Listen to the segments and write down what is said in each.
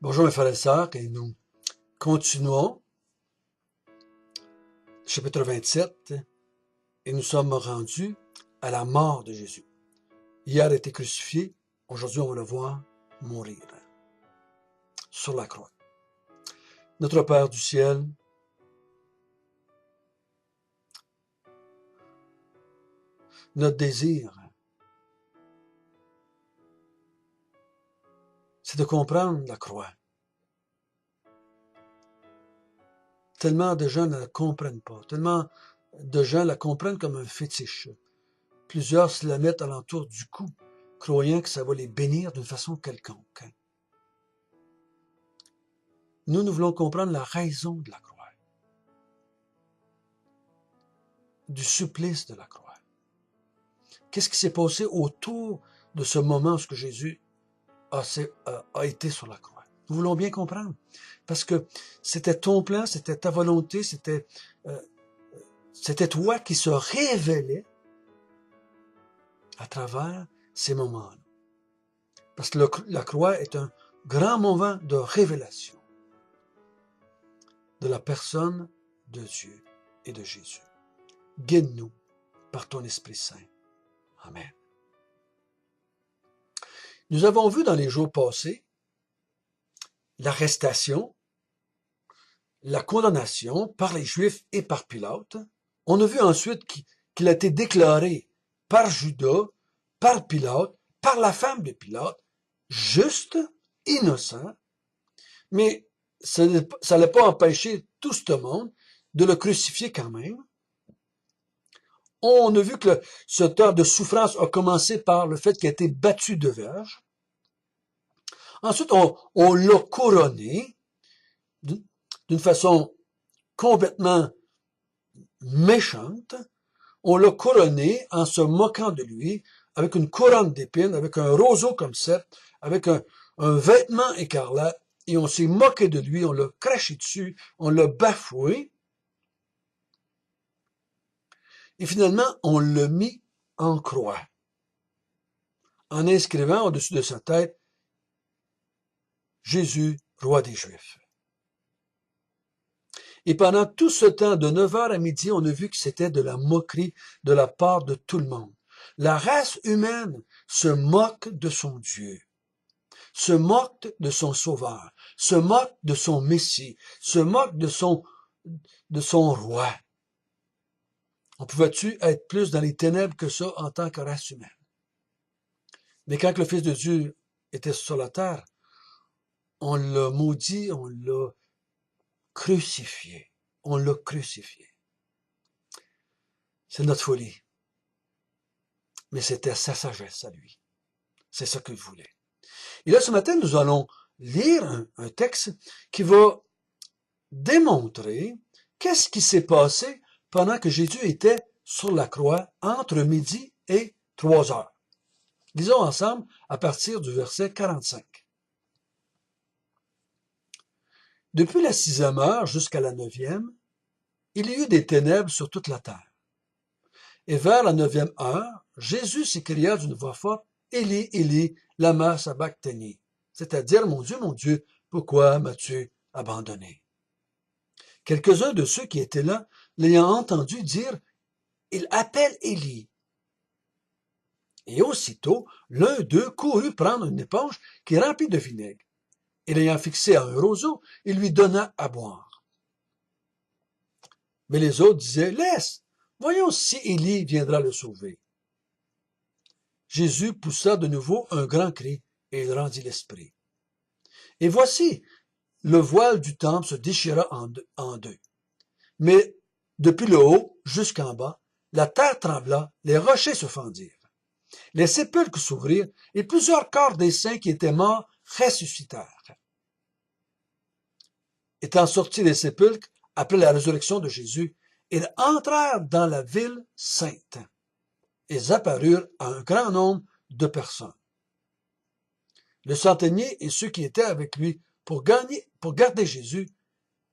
Bonjour mes frères et sœurs, et nous continuons, chapitre 27, et nous sommes rendus à la mort de Jésus. Hier a été crucifié, aujourd'hui on va le voir mourir sur la croix. Notre Père du ciel, notre désir, c'est de comprendre la croix. Tellement de gens ne la comprennent pas, tellement de gens la comprennent comme un fétiche. Plusieurs se la mettent alentour du cou, croyant que ça va les bénir d'une façon quelconque. Nous voulons comprendre la raison de la croix, du supplice de la croix. Qu'est-ce qui s'est passé autour de ce moment où Jésus a été sur la croix? Nous voulons bien comprendre, parce que c'était ton plan, c'était ta volonté, c'était toi qui se révélais à travers ces moments-là. Parce que la croix est un grand moment de révélation de la personne de Dieu et de Jésus. Guide-nous par ton Esprit Saint. Amen. Nous avons vu dans les jours passés l'arrestation, la condamnation par les Juifs et par Pilate. On a vu ensuite qu'il a été déclaré par Judas, par Pilate, par la femme de Pilate, juste, innocent, mais ça n'allait pas empêcher tout ce monde de le crucifier quand même. On a vu que ce temps de souffrance a commencé par le fait qu'il a été battu de verge. Ensuite, on l'a couronné d'une façon complètement méchante. On l'a couronné en se moquant de lui, avec une couronne d'épines, avec un roseau comme ça, avec un vêtement écarlate, et on s'est moqué de lui, on l'a craché dessus, on l'a bafoué, et finalement, on l'a mis en croix, en inscrivant au-dessus de sa tête « Jésus, roi des Juifs ». Et pendant tout ce temps, de 9h à midi, on a vu que c'était de la moquerie de la part de tout le monde. La race humaine se moque de son Dieu, se moque de son Sauveur, se moque de son Messie, se moque de son roi. On pouvait-tu être plus dans les ténèbres que ça en tant que race humaine? Mais quand le Fils de Dieu était sur la terre, on l'a maudit, on l'a crucifié. On l'a crucifié. C'est notre folie. Mais c'était sa sagesse à lui. C'est ça qu'il voulait. Et là, ce matin, nous allons lire un texte qui va démontrer qu'est-ce qui s'est passé pendant que Jésus était sur la croix entre midi et 3h. Lisons ensemble à partir du verset 45. Depuis la 6e heure jusqu'à la 9e, il y eut des ténèbres sur toute la terre. Et vers la 9e heure, Jésus s'écria d'une voix forte, « Élie, Élie, lama sabachthani » c'est-à-dire, « Mon Dieu, pourquoi m'as-tu abandonné » Quelques-uns de ceux qui étaient là, l'ayant entendu dire, « Il appelle Élie » Et aussitôt, l'un d'eux courut prendre une éponge qui remplit de vinaigre, et l'ayant fixé à un roseau, il lui donna à boire. Mais les autres disaient, « Laisse, voyons si Élie viendra le sauver. » Jésus poussa de nouveau un grand cri, et il rendit l'esprit. Et voici, le voile du temple se déchira en deux. Mais depuis le haut jusqu'en bas, la terre trembla, les rochers se fendirent. Les sépulcres s'ouvrirent, et plusieurs corps des saints qui étaient morts ressuscitèrent. Étant sortis des sépulcres, après la résurrection de Jésus, ils entrèrent dans la ville sainte. Ils apparurent à un grand nombre de personnes. Le centenier et ceux qui étaient avec lui pour garder Jésus,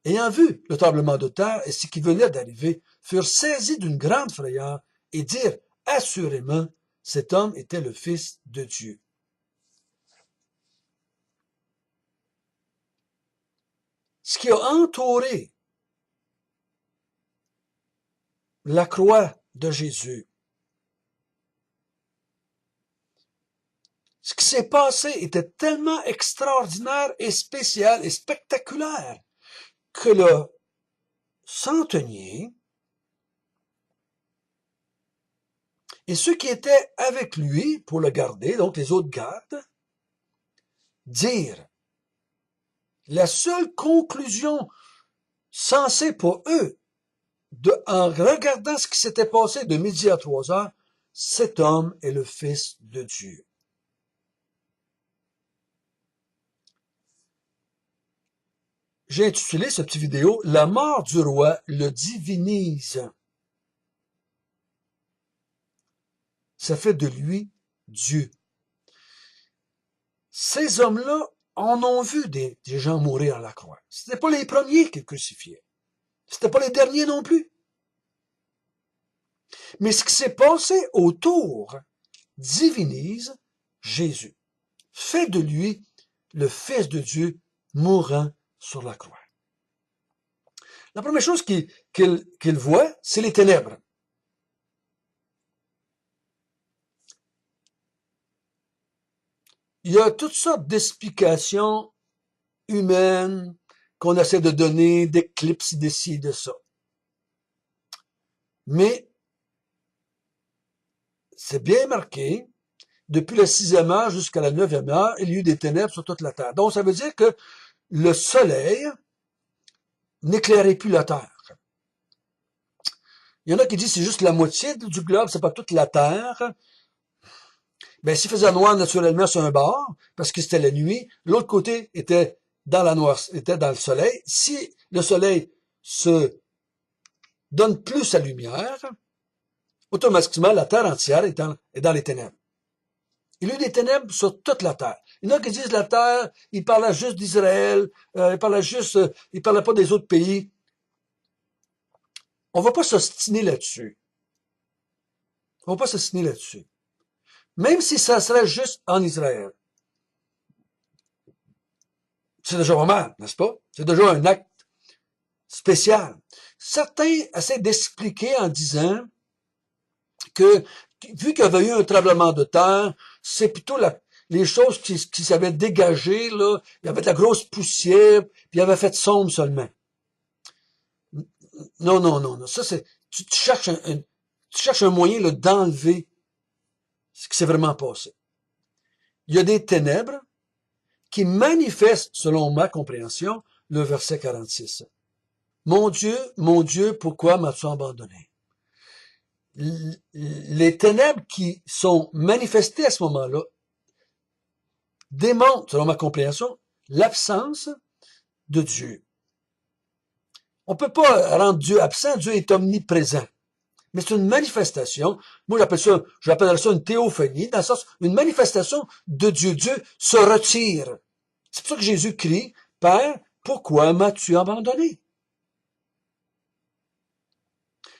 ayant vu le tremblement de terre et ce qui venait d'arriver, furent saisis d'une grande frayeur et dirent assurément, cet homme était le Fils de Dieu. ce qui a entouré la croix de Jésus, ce qui s'est passé était tellement extraordinaire et spécial et spectaculaire que le centenier et ceux qui étaient avec lui pour le garder, donc les autres gardes, dirent la seule conclusion sensée pour eux, en regardant ce qui s'était passé de midi à 3 heures, cet homme est le Fils de Dieu. J'ai intitulé cette petite vidéo « La mort du roi le divinise ». Ça fait de lui Dieu. Ces hommes-là en ont vu des gens mourir à la croix. C'était pas les premiers qu'ils crucifiaient. C'était pas les derniers non plus. Mais ce qui s'est passé autour divinise Jésus. Fait de lui le Fils de Dieu mourant sur la croix. La première chose qu'il voit, c'est les ténèbres. Il y a toutes sortes d'explications humaines qu'on essaie de donner, d'éclipses d'ici, de ça. Mais c'est bien marqué, depuis la 6e heure jusqu'à la 9e heure, il y a eu des ténèbres sur toute la terre. Donc ça veut dire que le soleil n'éclairait plus la terre. Il y en a qui disent que c'est juste la moitié du globe, c'est pas toute la terre. Ben, s'il faisait noir naturellement sur un bord, parce que c'était la nuit, l'autre côté était dans la noire, était dans le soleil. Si le soleil se donne plus sa lumière, automatiquement, la terre entière est dans les ténèbres. Il y a eu des ténèbres sur toute la terre. Il y en a qui disent la terre, il parlait juste d'Israël, il parlait pas des autres pays. On va pas s'ostiner là-dessus. On va pas s'ostiner là-dessus. Même si ça serait juste en Israël. C'est déjà pas mal, n'est-ce pas? C'est déjà un acte spécial. Certains essaient d'expliquer en disant que, vu qu'il y avait eu un tremblement de terre, c'est plutôt les choses qui s'avaient dégagées, là, il y avait de la grosse poussière, puis il avait fait sombre seulement. Non, non, non, non. Ça, c'est, tu cherches un moyen, là, d'enlever ce qui s'est vraiment passé. Il y a des ténèbres qui manifestent, selon ma compréhension, le verset 46. Mon Dieu, pourquoi m'as-tu abandonné? Les ténèbres qui sont manifestées à ce moment-là démontrent, selon ma compréhension, l'absence de Dieu. On peut pas rendre Dieu absent, Dieu est omniprésent. Mais c'est une manifestation, moi j'appellerais ça une théophanie, dans le sens, une manifestation de Dieu. Dieu se retire. C'est pour ça que Jésus crie, Père, pourquoi m'as-tu abandonné?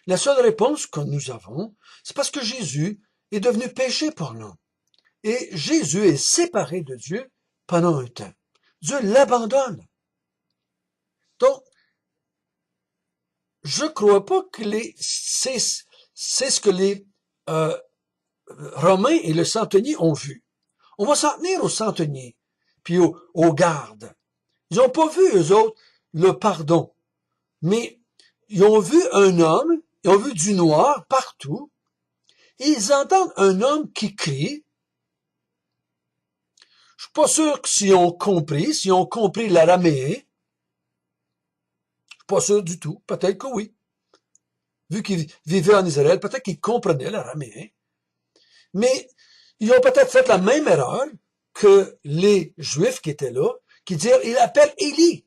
La seule réponse que nous avons, c'est parce que Jésus est devenu péché pour nous. Et Jésus est séparé de Dieu pendant un temps. Dieu l'abandonne. Donc, je crois pas que c'est ce que les Romains et le centenier ont vu. On va s'en tenir aux centeniers, puis aux gardes. Ils n'ont pas vu, eux autres, le pardon. Mais ils ont vu un homme, ils ont vu du noir partout, et ils entendent un homme qui crie. Je suis pas sûr que s'ils ont compris l'araméen. Je suis pas sûr du tout. Peut-être que oui. Vu qu'ils vivaient en Israël, peut-être qu'ils comprenaient l'araméen. Mais ils ont peut-être fait la même erreur que les Juifs qui étaient là, qui dirent, il appelle Élie.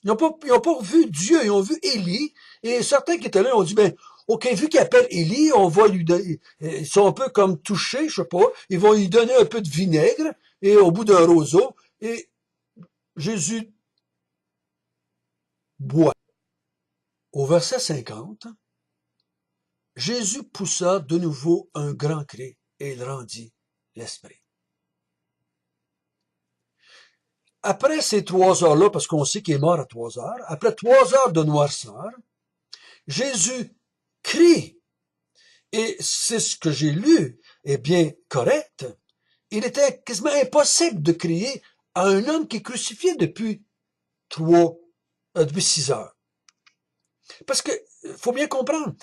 Ils n'ont pas vu Dieu, ils ont vu Élie, et certains qui étaient là ont dit, ben, ok, vu qu'il appelle Élie, on va lui donner, ils sont un peu comme touchés, je sais pas, ils vont lui donner un peu de vinaigre, et au bout d'un roseau, et Jésus boit. Au verset 50, Jésus poussa de nouveau un grand cri, et il rendit l'esprit. après ces 3 heures-là, parce qu'on sait qu'il est mort à 3 heures, après 3 heures de noirceur, Jésus crie. Et c'est ce que j'ai lu est bien correct. Il était quasiment impossible de crier à un homme qui est crucifié depuis 6 heures. Parce que, faut bien comprendre,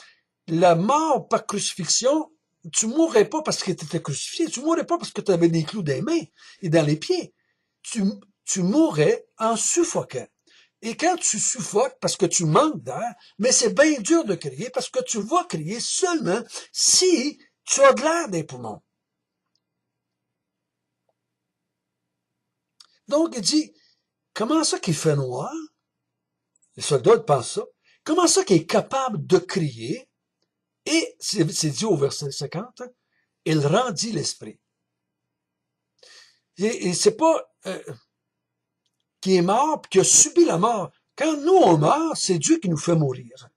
la mort par crucifixion, tu mourrais pas parce que tu étais crucifié, tu mourrais pas parce que tu avais des clous dans les mains et dans les pieds. Tu, tu mourrais en suffoquant. Et quand tu suffoques parce que tu manques d'air, mais c'est bien dur de crier parce que tu vas crier seulement si tu as de l'air des poumons. Donc, il dit, comment ça qu'il fait noir? Les soldats pensent ça. Comment ça qu'il est capable de crier? Et c'est dit au verset 50, il rendit l'esprit. Et c'est pas qui est mort, puis qui a subi la mort. Quand nous on meurt, c'est Dieu qui nous fait mourir.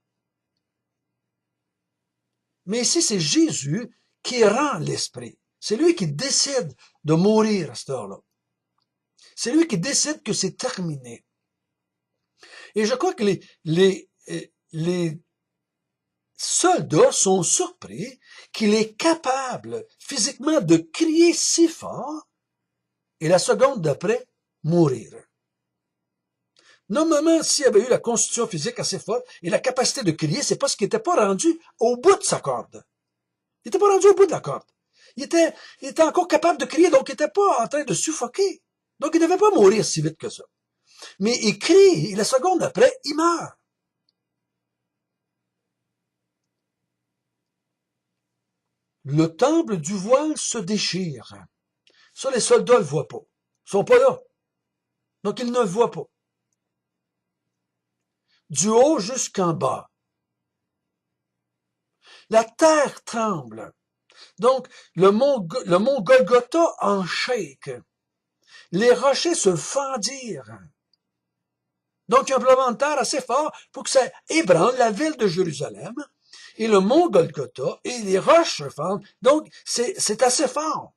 Mais ici, c'est Jésus qui rend l'esprit. C'est lui qui décide de mourir à cette heure-là. C'est lui qui décide que c'est terminé. Et je crois que les soldats sont surpris qu'il est capable physiquement de crier si fort et la seconde d'après, mourir. Normalement, s'il avait eu la constitution physique assez forte et la capacité de crier, c'est parce qu'il n'était pas rendu au bout de sa corde. Il n'était pas rendu au bout de la corde. Il était encore capable de crier, donc il n'était pas en train de suffoquer. Donc il ne devait pas mourir si vite que ça. Mais il crie, et la seconde d'après, il meurt. Le temple du voile se déchire. Ça, les soldats ne le voient pas. Ils sont pas là. Donc ils ne le voient pas. Du haut jusqu'en bas. La terre tremble. Donc, le mont Golgotha en shake. Les rochers se fendirent. Donc, il y a un tremblement de terre assez fort pour que ça ébranle la ville de Jérusalem. Et le mont Golgotha et les roches se fendent. Donc, c'est assez fort.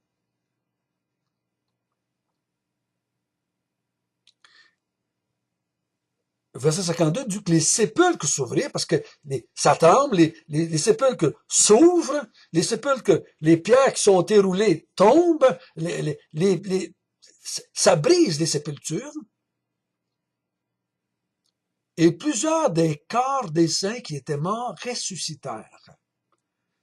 Verset 52 dit que les sépulcres s'ouvrirent parce que ça tremble, les sépulcres s'ouvrent, les sépulcres, les pierres qui sont éroulées tombent, ça brise les sépultures. Et plusieurs des corps des saints qui étaient morts ressuscitèrent.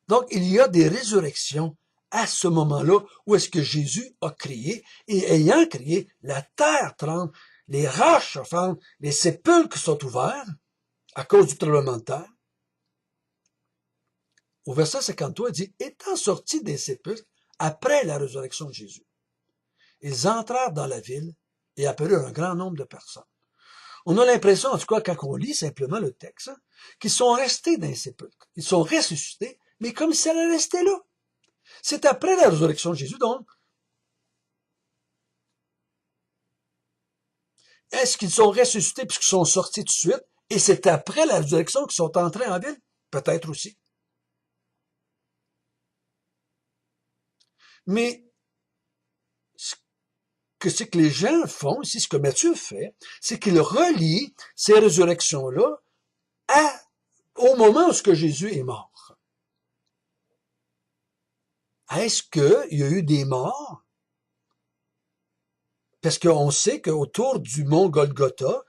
Donc, il y a des résurrections à ce moment-là où est-ce que Jésus a crié, et ayant crié, la terre tremble, les roches se fendent, les sépulcres sont ouverts à cause du tremblement de terre. Au verset 53, il dit, étant sortis des sépulcres après la résurrection de Jésus, ils entrèrent dans la ville et apparurent un grand nombre de personnes. On a l'impression, en tout cas, quand on lit simplement le texte, qu'ils sont restés dans les sépulcres. Ils sont ressuscités, mais comme si elle allait rester là. C'est après la résurrection de Jésus, donc. Est-ce qu'ils sont ressuscités puisqu'ils sont sortis tout de suite, et c'est après la résurrection qu'ils sont entrés en ville? Peut-être aussi. Mais c'est que les gens font, ici ce que Matthieu fait, c'est qu'il relie ces résurrections-là au moment où ce que Jésus est mort. Est-ce qu'il y a eu des morts? Parce qu'on sait qu'autour du mont Golgotha,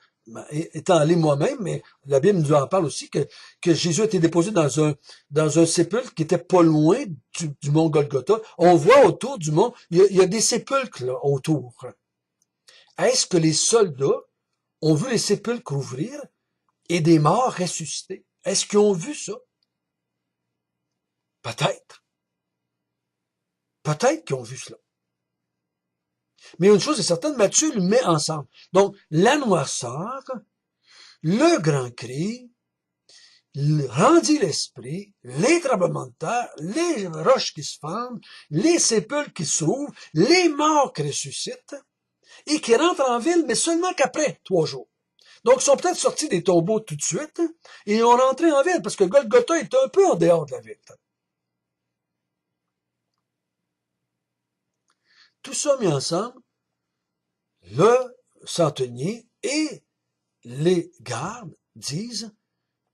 étant allé moi-même, mais la Bible nous en parle aussi, que Jésus a été déposé dans un sépulcre qui était pas loin du mont Golgotha. On voit autour du mont, il y a des sépulcres là, autour. Est-ce que les soldats ont vu les sépulcres ouvrir et des morts ressuscités? Est-ce qu'ils ont vu ça? Peut-être. Peut-être qu'ils ont vu cela. Mais une chose est certaine, Matthieu le met ensemble. Donc, la noirceur, le grand cri, rendit l'esprit, les tremblements de terre, les roches qui se fendent, les sépulcres qui s'ouvrent, les morts qui ressuscitent, et qui rentrent en ville, mais seulement qu'après 3 jours. Donc, ils sont peut-être sortis des tombeaux tout de suite, et ils ont rentré en ville, parce que Golgotha est un peu en dehors de la ville. Tout ça mis ensemble, centenier et les gardes disent,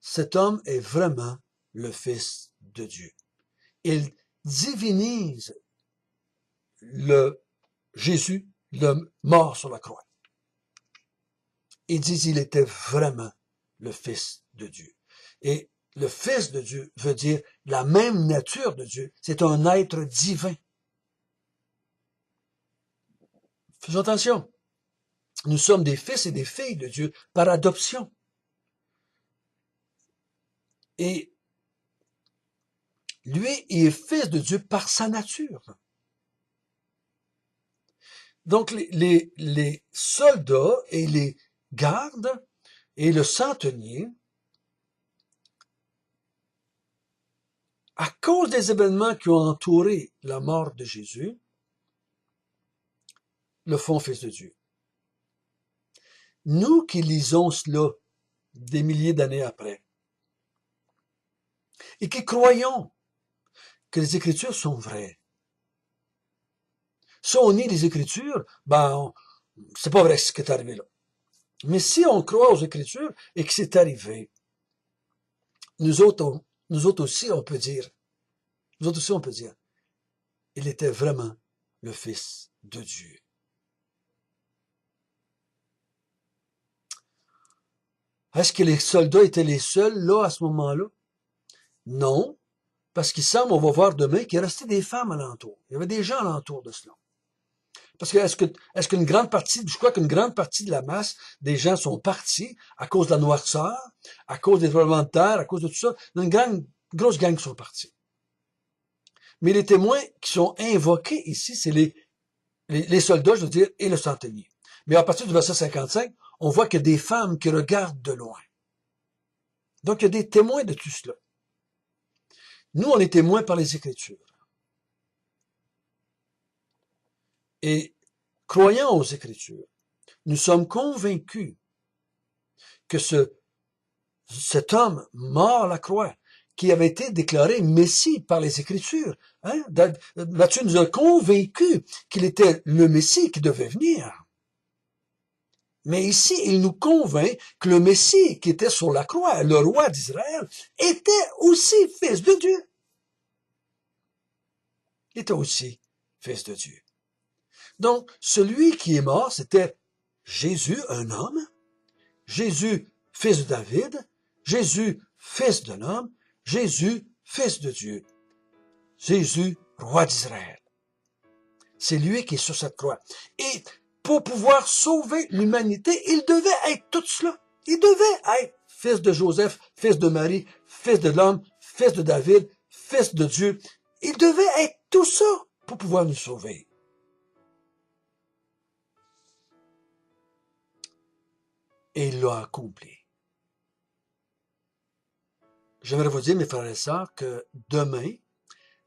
cet homme est vraiment le Fils de Dieu. Ils divinisent le Jésus, le mort sur la croix. Ils disent il était vraiment le Fils de Dieu. Et le Fils de Dieu veut dire la même nature de Dieu. C'est un être divin. Faisons attention. Nous sommes des fils et des filles de Dieu par adoption. Et lui est fils de Dieu par sa nature. Donc les soldats et les gardes et le centenier, à cause des événements qui ont entouré la mort de Jésus, le font fils de Dieu. Nous qui lisons cela des milliers d'années après, et qui croyons que les Écritures sont vraies, si on nie les Écritures, c'est pas vrai ce qui est arrivé là. Mais si on croit aux Écritures et que c'est arrivé, nous autres aussi on peut dire, il était vraiment le Fils de Dieu. Est-ce que les soldats étaient les seuls là à ce moment-là? Non, parce qu'il semble, on va voir demain, qu'il restait des femmes alentour. Il y avait des gens alentour de cela. Parce que est-ce qu'une grande partie, je crois qu'une grande partie de la masse des gens sont partis à cause de la noirceur, à cause des tremblements de terre, à cause de tout ça. Une grosse gang qui sont partis. Mais les témoins qui sont invoqués ici, c'est les soldats, je veux dire, et le centenier. Mais à partir du verset 55, on voit qu'il y a des femmes qui regardent de loin. Donc il y a des témoins de tout cela. Nous, on est témoins par les Écritures. Et croyant aux Écritures, nous sommes convaincus que cet homme mort à la croix, qui avait été déclaré Messie par les Écritures, Matthieu nous a convaincus qu'il était le Messie qui devait venir. Mais ici, il nous convainc que le Messie qui était sur la croix, le roi d'Israël, était aussi fils de Dieu. Il était aussi fils de Dieu. Donc, celui qui est mort, c'était Jésus, un homme, Jésus, fils de David, Jésus, fils de l'homme, Jésus, fils de Dieu, Jésus, roi d'Israël. C'est lui qui est sur cette croix. Et pour pouvoir sauver l'humanité, il devait être tout cela. Il devait être fils de Joseph, fils de Marie, fils de l'homme, fils de David, fils de Dieu. Il devait être tout ça pour pouvoir nous sauver. Et il l'a accompli. J'aimerais vous dire, mes frères et sœurs, que demain,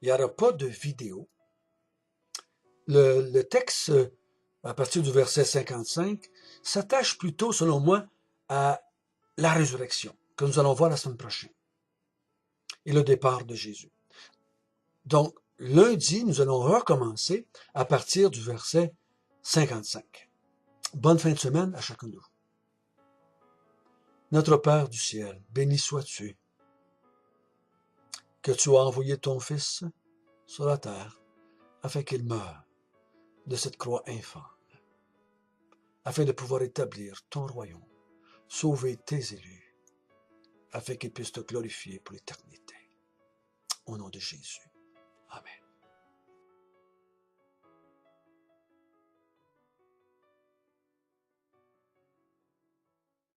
il n'y aura pas de vidéo. Le texte, à partir du verset 55, s'attache plutôt, selon moi, à la résurrection, que nous allons voir la semaine prochaine, et le départ de Jésus. Donc, lundi, nous allons recommencer à partir du verset 55. Bonne fin de semaine à chacun de vous. Notre Père du ciel, béni sois-tu, que tu as envoyé ton Fils sur la terre, afin qu'il meure de cette croix infâme, afin de pouvoir établir ton royaume, sauver tes élus, afin qu'ils puissent te glorifier pour l'éternité. Au nom de Jésus. Amen.